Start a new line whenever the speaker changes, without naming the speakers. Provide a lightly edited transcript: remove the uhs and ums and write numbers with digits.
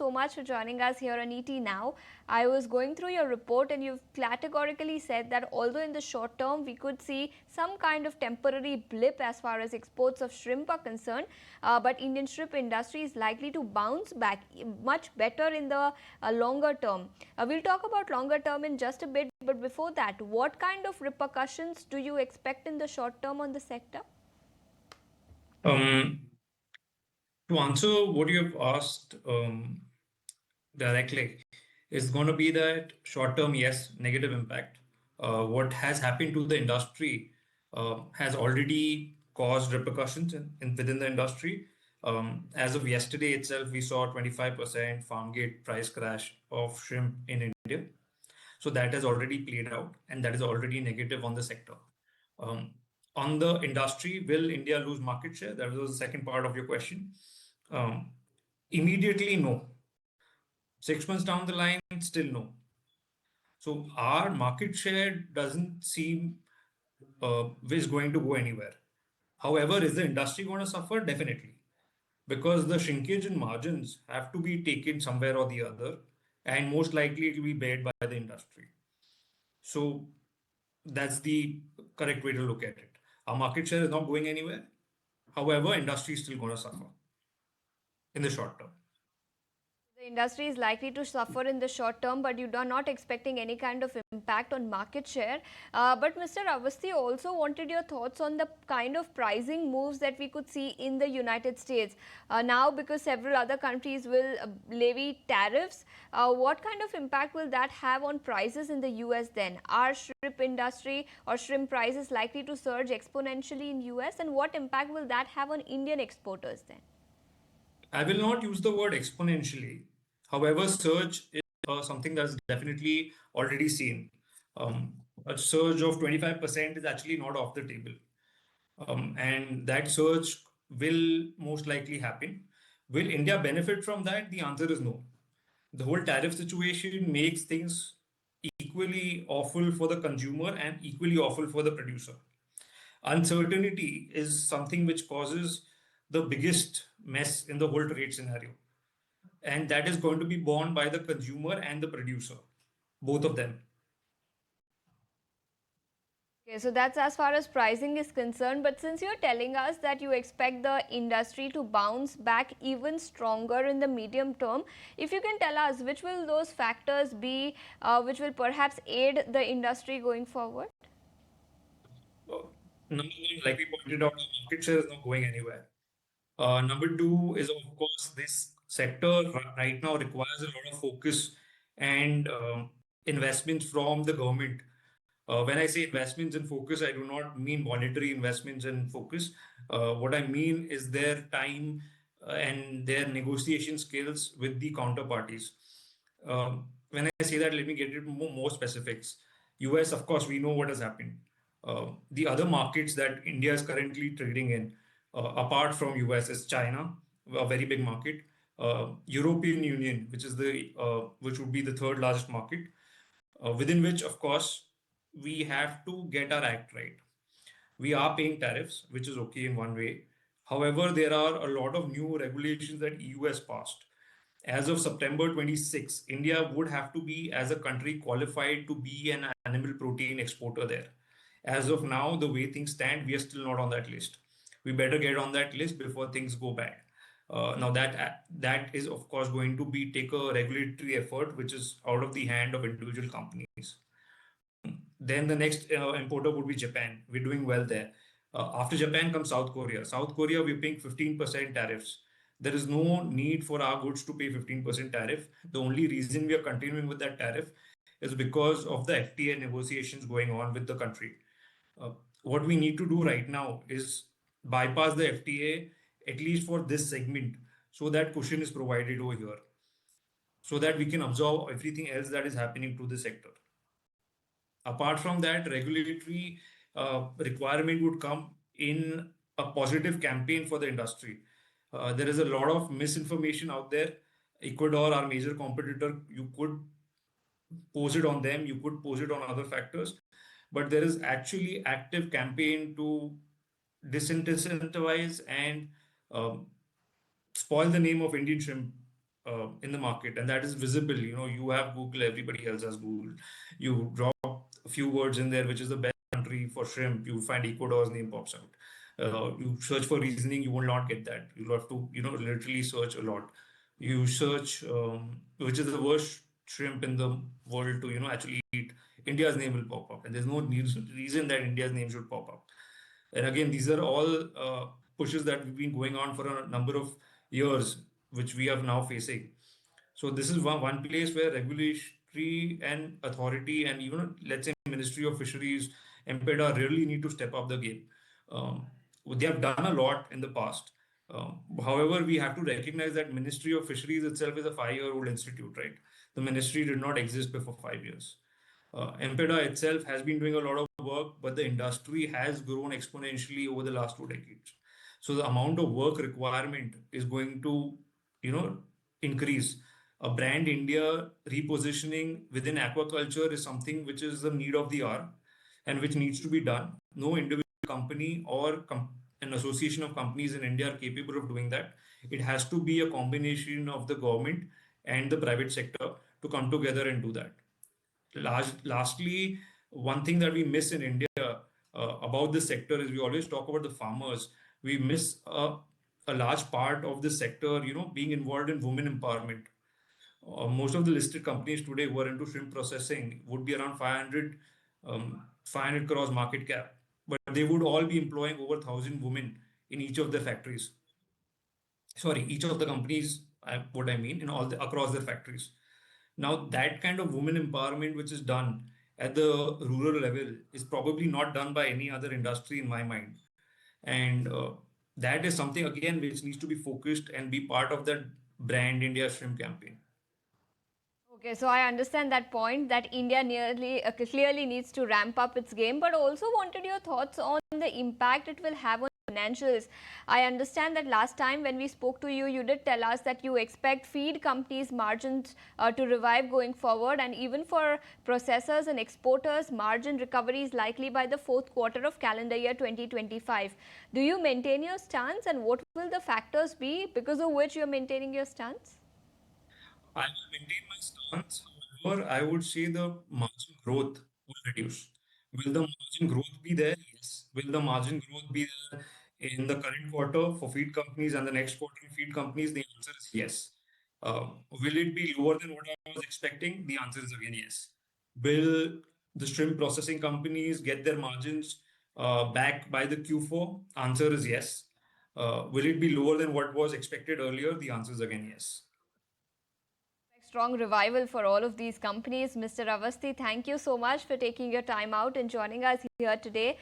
so much for joining us here on ET Now. I was going through your report and you've categorically said that although in the short term we could see some kind of temporary blip as far as exports of shrimp are concerned, but Indian shrimp industry is likely to bounce back much better in the longer term. We'll talk about longer term in just a bit, but before that, what kind of repercussions do you expect in the short term on the sector?
Um, to answer what you have asked directly, is going to be that short term, yes, negative impact. What has happened to the industry has already caused repercussions within the industry. As of yesterday itself, we saw 25% Farmgate price crash of shrimp in India. So that has already played out, and that is already negative on the sector. Um, on the industry, will India lose market share? That was the second part of your question. Um, Immediately, no. 6 months down the line, still no. So our market share doesn't seem is going to go anywhere. However, is the industry going to suffer? Definitely, because the shrinkage in margins have to be taken somewhere or the other, and most likely it will be bared by the industry. So that's the correct way to look at it. Our market share is not going anywhere. However, industry is still going to suffer in the short term.
The industry is likely to suffer in the short term, but you are not expecting any kind of impact on market share. But Mr. Awasthi also wanted your thoughts on the kind of pricing moves that we could see in the United States. Now, because several other countries will levy tariffs, what kind of impact will that have on prices in the US then? Are shrimp industry or shrimp prices likely to surge exponentially in US, and what impact will that have on Indian exporters then?
I will not use the word exponentially. However, surge is something that's definitely already seen. Um, a surge of 25% is actually not off the table. And that surge will most likely happen. Will India benefit from that? The answer is no. The whole tariff situation makes things equally awful for the consumer and equally awful for the producer. Uncertainty is something which causes the biggest mess in the whole trade scenario. And that is going to be borne by the consumer and the producer, both of them.
Okay, so that's as far as pricing is concerned. But since you're telling us that you expect the industry to bounce back even stronger in the medium term, if you can tell us which will those factors be, which will perhaps aid the industry going forward?
Number one, like we pointed out, the market share is not going anywhere. Number two is, of course, this sector right now requires a lot of focus and investments from the government. When I say investments and focus, I do not mean monetary investments and focus. What I mean is their time and their negotiation skills with the counterparties. When I say that, let me get into more specifics. US, of course, we know what has happened. The other markets that India is currently trading in, apart from US, is China, a very big market. European Union, which would be the third largest market, within which, of course, we have to get our act right. We are paying tariffs, which is okay in one way. However, there are a lot of new regulations that EU has passed. As of September 26, India would have to be, as a country, qualified to be an animal protein exporter there. As of now, the way things stand, we are still not on that list. We better get on that list before things go bad. Now that is of course going to be take a regulatory effort, which is out of the hand of individual companies. Then the next importer would be Japan. We're doing well there. After Japan comes South Korea. South Korea, we're paying 15% tariffs. There is no need for our goods to pay 15% tariff. The only reason we are continuing with that tariff is because of the FTA negotiations going on with the country. What we need to do right now is bypass the FTA, at least for this segment, so that cushion is provided over here, so that we can absorb everything else that is happening to the sector. Apart from that, regulatory requirement would come in a positive campaign for the industry. There is a lot of misinformation out there. Ecuador, our major competitor, you could pose it on them, you could pose it on other factors, but there is actually active campaign to disincentivize and spoil the name of Indian shrimp in the market, and that is visible. You have Google, everybody else has Google. You drop a few words in there, which is the best country for shrimp, you find Ecuador's name pops out. You search for reasoning, you will not get that. You'll have to, literally search a lot. You search which is the worst shrimp in the world to, actually eat. India's name will pop up, and there's no reason that India's name should pop up. And again, these are all pushes that we've been going on for a number of years, which we are now facing. So this is one place where regulatory and authority and even, let's say, Ministry of Fisheries, MPEDA really need to step up the game. Um, they have done a lot in the past. However, we have to recognize that Ministry of Fisheries itself is a 5-year-old institute, right? The ministry did not exist before 5 years. MPEDA itself has been doing a lot of work, but the industry has grown exponentially over the last 2 decades. So the amount of work requirement is going to, you know, increase. A brand India repositioning within aquaculture is something which is the need of the hour and which needs to be done. No individual company or an association of companies in India are capable of doing that. It has to be a combination of the government and the private sector to come together and do that. Lastly, one thing that we miss in India about this sector is we always talk about the farmers. We miss a large part of this sector, being involved in women empowerment. Most of the listed companies today who are into shrimp processing would be around 500 crores market cap, but they would all be employing over 1,000 women in each of their factories. Sorry, each of the companies, what I mean, in across their factories. Now, that kind of women empowerment, which is done at the rural level, is probably not done by any other industry in my mind. And that is something, again, which needs to be focused and be part of that brand India shrimp campaign.
Okay, so I understand that point that India nearly clearly needs to ramp up its game, but also wanted your thoughts on the impact it will have on financials. I understand that last time when we spoke to you, you did tell us that you expect feed companies' margins to revive going forward, and even for processors and exporters, margin recovery is likely by the fourth quarter of calendar year 2025. Do you maintain your stance, and what will the factors be because of which you are maintaining your stance?
I will maintain my stance. However, I would say the margin growth will reduce. Will the margin growth be there? Yes. Will the margin growth be there in the current quarter for feed companies and the next quarter in feed companies? The answer is yes. Will it be lower than what I was expecting? The answer is again yes. Will the shrimp processing companies get their margins back by the Q4? Answer is yes. Will it be lower than what was expected earlier? The answer is again yes.
Strong revival for all of these companies. Mr. Awasthi, thank you so much for taking your time out and joining us here today